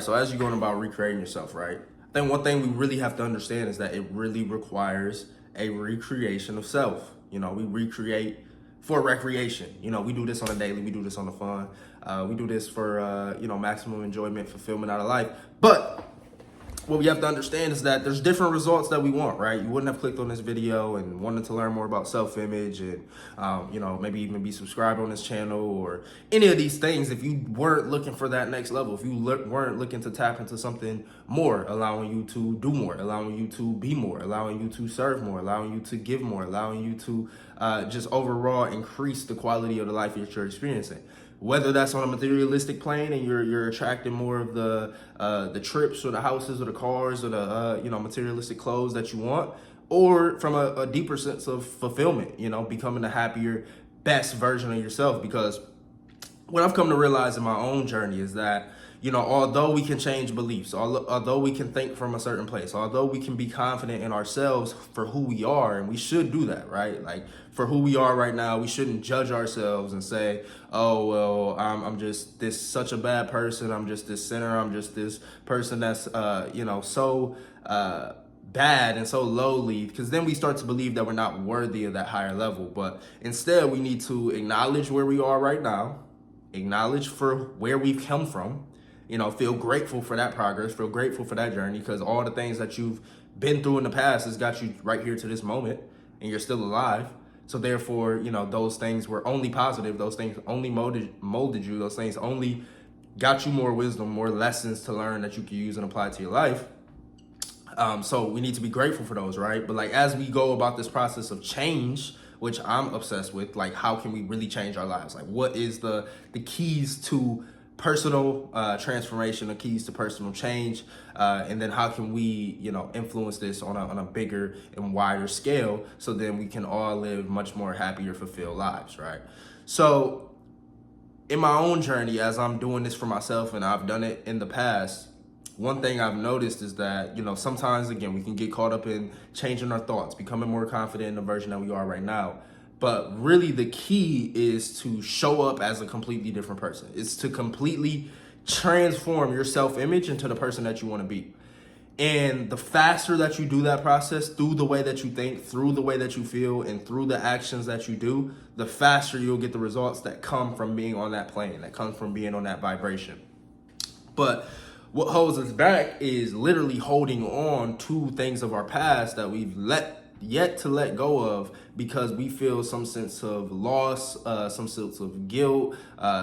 So as you're going about recreating yourself, right? I think one thing we really have to understand is that it really requires a recreation of self. We recreate for recreation. We do this on a daily. We do this on the fun. We do this for maximum enjoyment, fulfillment out of life. But what we have to understand is that there's different results that we want, right? You wouldn't have clicked on this video and wanted to learn more about self-image and, maybe even be subscribed on this channel or any of these things if you weren't looking for that next level, if you weren't looking to tap into something more, allowing you to do more, allowing you to be more, allowing you to serve more, allowing you to give more, allowing you to just overall increase the quality of the life that you're experiencing. Whether that's on a materialistic plane and you're attracting more of the trips or the houses or the cars or the materialistic clothes that you want, or from a deeper sense of fulfillment, becoming a happier, best version of yourself. Because what I've come to realize in my own journey is that, although we can change beliefs, although we can think from a certain place, although we can be confident in ourselves for who we are, and we should do that, right? Like for who we are right now, we shouldn't judge ourselves and say, oh, well, I'm just this such a bad person. I'm just this sinner. I'm just this person that's, so bad and so lowly, because then we start to believe that we're not worthy of that higher level. But instead, we need to acknowledge where we are right now, acknowledge for where we've come from, feel grateful for that progress, feel grateful for that journey, because all the things that you've been through in the past has got you right here to this moment and you're still alive. So therefore, those things were only positive. Those things only molded you. Those things only got you more wisdom, more lessons to learn that you can use and apply to your life. So we need to be grateful for those, right? But like, as we go about this process of change, which I'm obsessed with, like, how can we really change our lives? Like, what is the keys to personal transformation, the keys to personal change, and then how can we, influence this on a bigger and wider scale, so then we can all live much more happier, fulfilled lives, right? So in my own journey, as I'm doing this for myself, and I've done it in the past, one thing I've noticed is that, sometimes, again, we can get caught up in changing our thoughts, becoming more confident in the version that we are right now. But really the key is to show up as a completely different person. It's to completely transform your self-image into the person that you want to be. And the faster that you do that process, through the way that you think, through the way that you feel, and through the actions that you do, the faster you'll get the results that come from being on that plane, that comes from being on that vibration. But what holds us back is literally holding on to things of our past that we've yet to let go of, because we feel some sense of loss, some sense of guilt,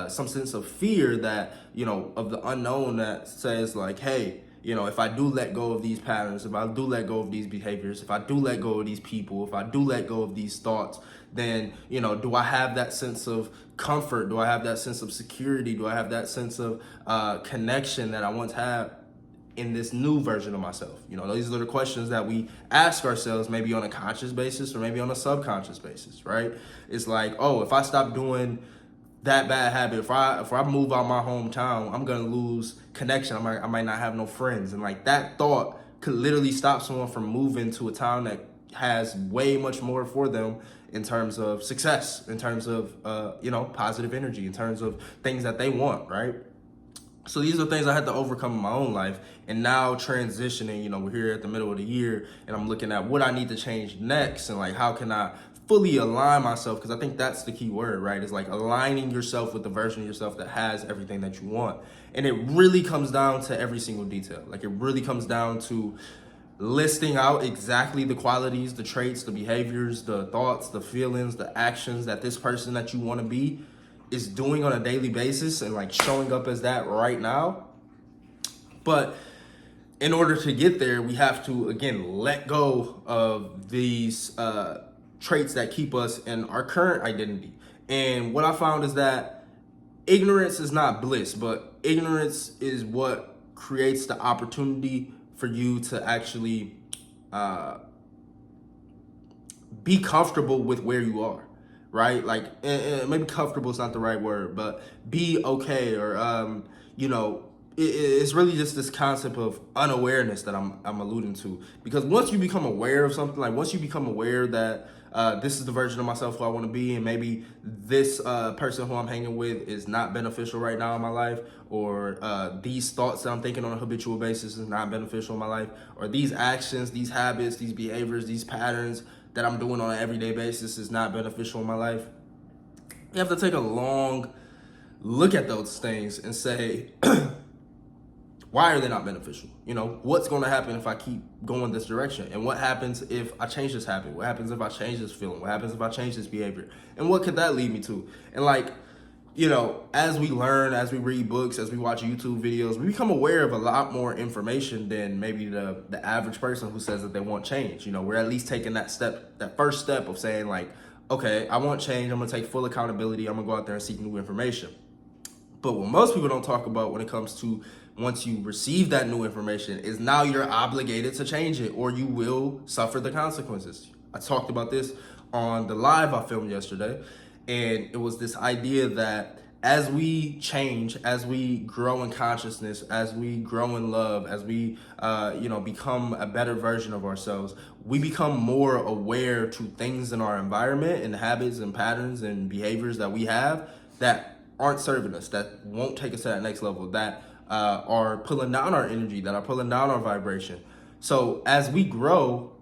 some sense of fear that, of the unknown, that says like, hey, if I do let go of these patterns, if I do let go of these behaviors, if I do let go of these people, if I do let go of these thoughts, then, do I have that sense of comfort? Do I have that sense of security? Do I have that sense of connection that I once had in this new version of myself? These are the questions that we ask ourselves, maybe on a conscious basis or maybe on a subconscious basis, right? It's like, oh, if I stop doing that bad habit, if I move out my hometown, I'm gonna lose connection. I might not have no friends. And like, that thought could literally stop someone from moving to a town that has way much more for them in terms of success, in terms of positive energy, in terms of things that they want, right? So these are things I had to overcome in my own life. And now transitioning, we're here at the middle of the year, and I'm looking at what I need to change next, and like, how can I fully align myself? Because I think that's the key word, right? It's like aligning yourself with the version of yourself that has everything that you want. And it really comes down to every single detail. Like, it really comes down to listing out exactly the qualities, the traits, the behaviors, the thoughts, the feelings, the actions that this person that you want to be is doing on a daily basis, and like showing up as that right now. But in order to get there, we have to, again, let go of these traits that keep us in our current identity. And what I found is that ignorance is not bliss, but ignorance is what creates the opportunity for you to actually be comfortable with where you are. Right? Like, maybe comfortable is not the right word, but be okay, or, it's really just this concept of unawareness that I'm alluding to. Because once you become aware of something, like once you become aware that, this is the version of myself who I want to be, and maybe this person who I'm hanging with is not beneficial right now in my life, or these thoughts that I'm thinking on a habitual basis is not beneficial in my life, or these actions, these habits, these behaviors, these patterns that I'm doing on an everyday basis is not beneficial in my life. You have to take a long look at those things and say, why are they not beneficial? What's going to happen if I keep going this direction? And what happens if I change this habit? What happens if I change this feeling? What happens if I change this behavior? And what could that lead me to? And as we learn, as we read books, as we watch YouTube videos, we become aware of a lot more information than maybe the average person who says that they want change. We're at least taking that first step of saying okay, I want change. I'm going to take full accountability. I'm going to go out there and seek new information. But what most people don't talk about when it comes to once you receive that new information is now you're obligated to change it, or you will suffer the consequences. I talked about this on the live I filmed yesterday, and it was this idea that as we change, as we grow in consciousness, as we grow in love, as we become a better version of ourselves, we become more aware to things in our environment and habits and patterns and behaviors that we have that aren't serving us, that won't take us to that next level, that are pulling down our energy, that are pulling down our vibration. So as we grow,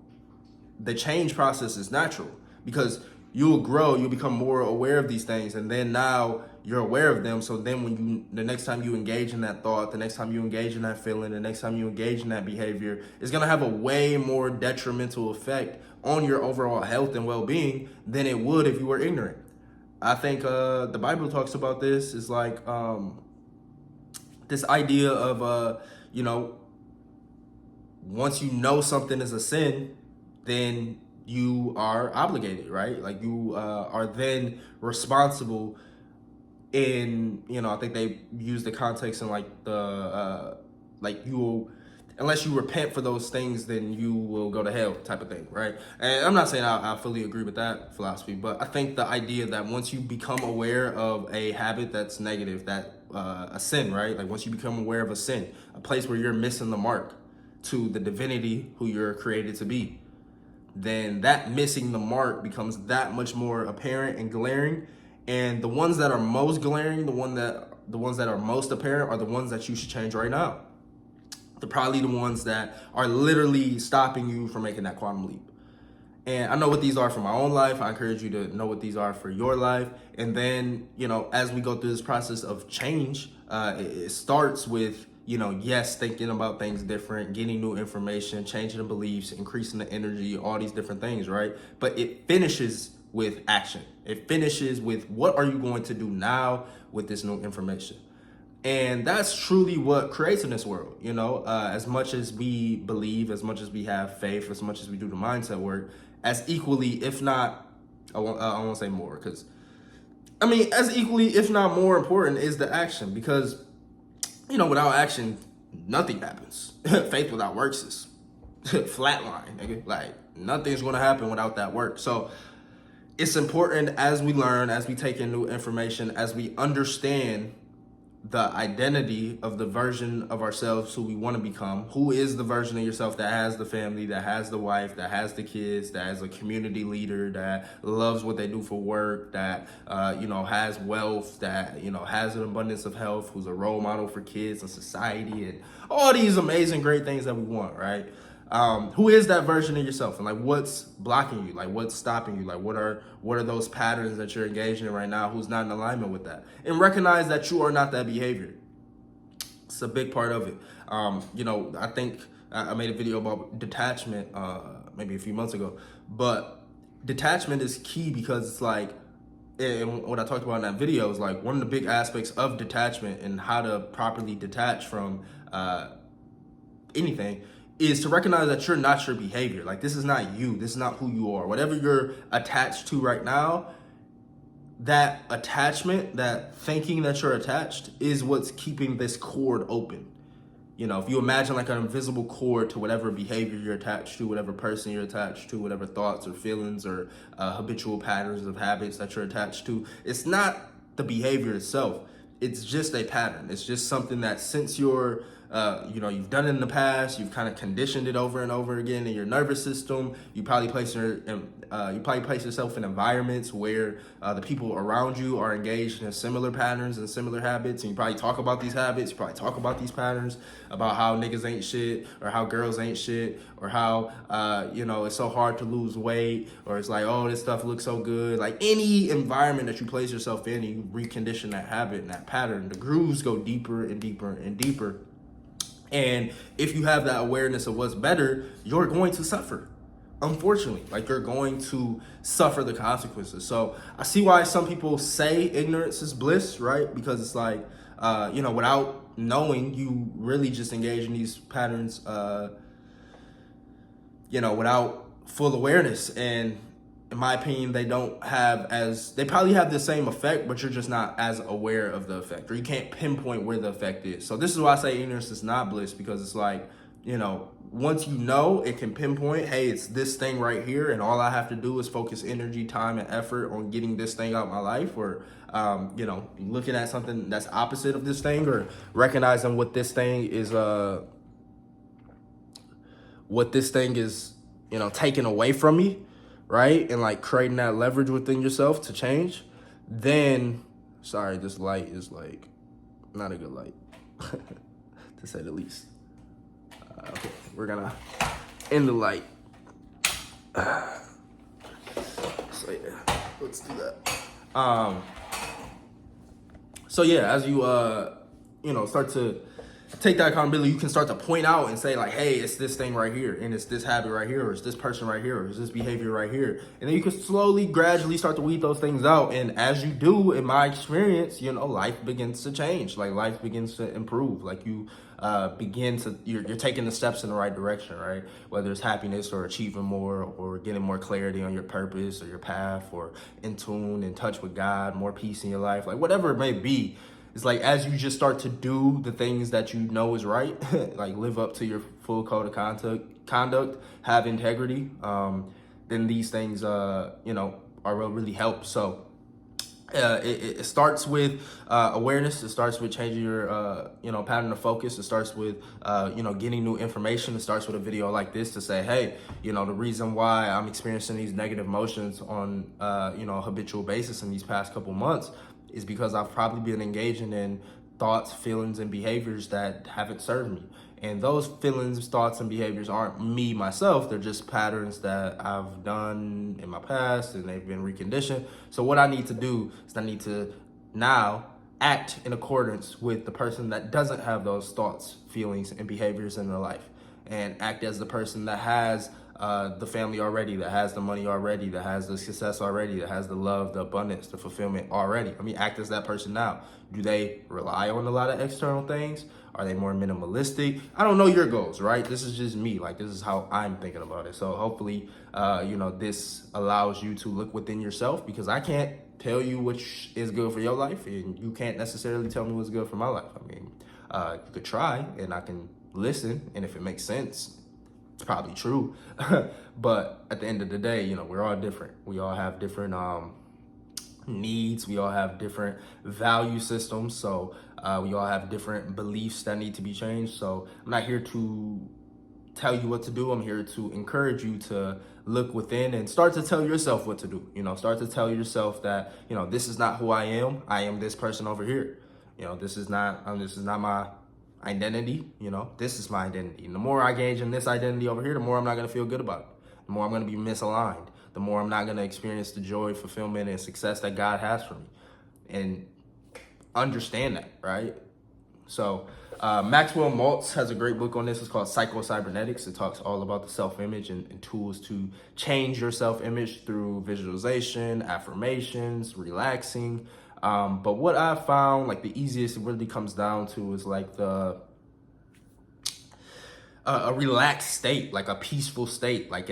the change process is natural, because you'll grow, you'll become more aware of these things, and then now you're aware of them. So then the next time you engage in that thought, the next time you engage in that feeling, the next time you engage in that behavior, it's gonna have a way more detrimental effect on your overall health and well-being than it would if you were ignorant. I think the Bible talks about this. It's this idea of, once you know something is a sin, then you are obligated, right? You are then responsible I think they use the context in you will, unless you repent for those things, then you will go to hell type of thing, right? And I'm not saying I fully agree with that philosophy, but I think the idea that once you become aware of a habit that's negative, that a sin, right? Once you become aware of a sin, a place where you're missing the mark to the divinity who you're created to be, then that missing the mark becomes that much more apparent and glaring. And the ones that are most glaring, the ones that are most apparent are the ones that you should change right now. They're probably the ones that are literally stopping you from making that quantum leap. And I know what these are for my own life. I encourage you to know what these are for your life. And then, as we go through this process of change, it starts with, yes, thinking about things different, getting new information, changing the beliefs, increasing the energy, all these different things, right? But it finishes with action. It finishes with what are you going to do now with this new information? And that's truly what creates in this world. As much as we believe, as much as we have faith, as much as we do the mindset work, as equally, if not, I won't say more, because as equally, if not more important, is the action. Because without action, nothing happens. Faith without works is flatline, nigga. Nothing's gonna happen without that work. So it's important, as we learn, as we take in new information, as we understand the identity of the version of ourselves who we want to become. Who is the version of yourself that has the family, that has the wife, that has the kids, that is a community leader, that loves what they do for work, that has wealth, that has an abundance of health, who's a role model for kids and society, and all these amazing, great things that we want, right? Who is that version of yourself, and what's blocking you? What's stopping you? What are those patterns that you're engaging in right now? Who's not in alignment with that? And recognize that you are not that behavior. It's a big part of it. I think I made a video about detachment maybe a few months ago, but detachment is key, because it's and what I talked about in that video is one of the big aspects of detachment and how to properly detach from anything is to recognize that you're not your behavior. This is not you. This is not who you are. Whatever you're attached to right now, that attachment, that thinking that you're attached, is what's keeping this cord open. If you imagine an invisible cord to whatever behavior you're attached to, whatever person you're attached to, whatever thoughts or feelings or habitual patterns of habits that you're attached to, it's not the behavior itself. It's just a pattern. It's just something that since you're you've done it in the past. You've kind of conditioned it over and over again in your nervous system. You probably place yourself in environments where the people around you are engaged in similar patterns and similar habits, and you probably talk about these habits. You probably talk about these patterns, about how niggas ain't shit, or how girls ain't shit, or how it's so hard to lose weight, or it's like, oh, this stuff looks so good. Like any environment that you place yourself in, you recondition that habit and that pattern. The grooves go deeper and deeper and deeper. And if you have that awareness of what's better, you're going to suffer. Unfortunately, like you're going to suffer the consequences. So I see why some people say ignorance is bliss, right? Because it's like, without knowing, you really just engage in these patterns, without full awareness. And in my opinion, they probably have the same effect, but you're just not as aware of the effect, or you can't pinpoint where the effect is. So this is why I say ignorance is not bliss, because it's like, once you know, it can pinpoint, hey, it's this thing right here, and all I have to do is focus energy, time, and effort on getting this thing out of my life, or looking at something that's opposite of this thing, or recognizing what this thing is taken away from me, right? And like creating that leverage within yourself to change. Then, sorry, this light is like not a good light, to say the least. Okay, we're gonna end the light. So yeah, let's do that. So yeah, as you start to take that accountability, you can start to point out and say like, hey, it's this thing right here, and it's this habit right here, or it's this person right here, or it's this behavior right here. And then you can slowly, gradually start to weed those things out. And as you do, in my experience, life begins to change. Like life begins to improve. Like you you're taking the steps in the right direction, right? Whether it's happiness or achieving more, or getting more clarity on your purpose or your path, or in tune, in touch with God, more peace in your life, like whatever it may be. It's like, as you just start to do the things that you know is right, like live up to your full code of conduct, have integrity, then these things, are will really help. So it starts with awareness. It starts with changing your, pattern of focus. It starts with, getting new information. It starts with a video like this to say, hey, the reason why I'm experiencing these negative emotions on, a habitual basis in these past couple months is because I've probably been engaging in thoughts, feelings, and behaviors that haven't served me. And those feelings, thoughts, and behaviors aren't me, myself. They're just patterns that I've done in my past, and they've been reconditioned. So what I need to do is I need to now act in accordance with the person that doesn't have those thoughts, feelings, and behaviors in their life, and act as the person that has the family already, that has the money already, that has the success already, that has the love, the abundance, the fulfillment already. Let me act as that person now. Do they rely on a lot of external things? Are they more minimalistic? I don't know your goals, right? This is just me. Like, this is how I'm thinking about it. So hopefully, this allows you to look within yourself, because I can't tell you which is good for your life, and you can't necessarily tell me what's good for my life. I mean, you could try, and I can listen, and if it makes sense, it's probably true. But at the end of the day, we're all different. We all have different needs. We all have different value systems. So we all have different beliefs that need to be changed. So I'm not here to tell you what to do. I'm here to encourage you to look within and start to tell yourself what to do. Start to tell yourself that, this is not who I am. I am this person over here. This is not my identity. This is my identity. And the more I engage in this identity over here, the more I'm not going to feel good about it. The more I'm going to be misaligned. The more I'm not going to experience the joy, fulfillment, and success that God has for me. And understand that, right? So Maxwell Maltz has a great book on this. It's called Psycho-Cybernetics. It talks all about the self-image and tools to change your self-image through visualization, affirmations, relaxing. But what I found, like the easiest it really comes down to is like a relaxed state, like a peaceful state, like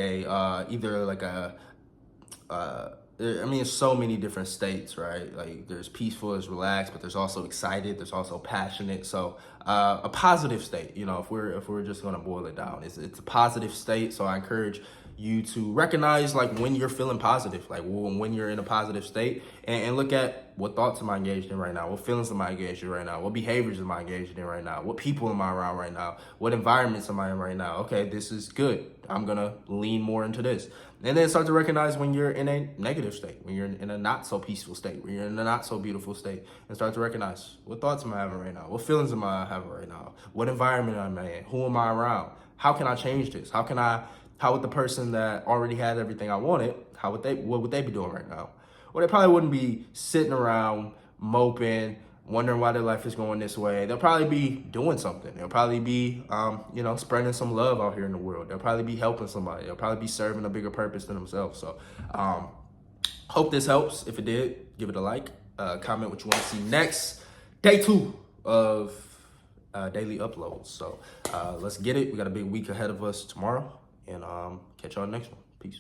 there's so many different states, right? Like there's peaceful, there's relaxed, but there's also excited, there's also passionate. So a positive state, if we're just gonna boil it down, it's a positive state. So I encourage you to recognize like when you're feeling positive, like when you're in a positive state, and look at what thoughts am I engaged in right now, what feelings am I engaged in right now, what behaviors am I engaged in right now, what people am I around right now, what environments am I in right now. Okay, this is good. I'm gonna lean more into this. And then start to recognize when you're in a negative state, when you're in a not so peaceful state, when you're in a not so beautiful state, and start to recognize what thoughts am I having right now, what feelings am I having right now, what environment am I in, who am I around, how can I change this, how would the person that already had everything I wanted, what would they be doing right now? Well, they probably wouldn't be sitting around moping, wondering why their life is going this way. They'll probably be doing something. They'll probably be, spreading some love out here in the world. They'll probably be helping somebody. They'll probably be serving a bigger purpose than themselves. So, hope this helps. If it did, give it a like. Comment what you want to see next. Day 2 of daily uploads. So, let's get it. We got a big week ahead of us tomorrow. And catch y'all next one. Peace.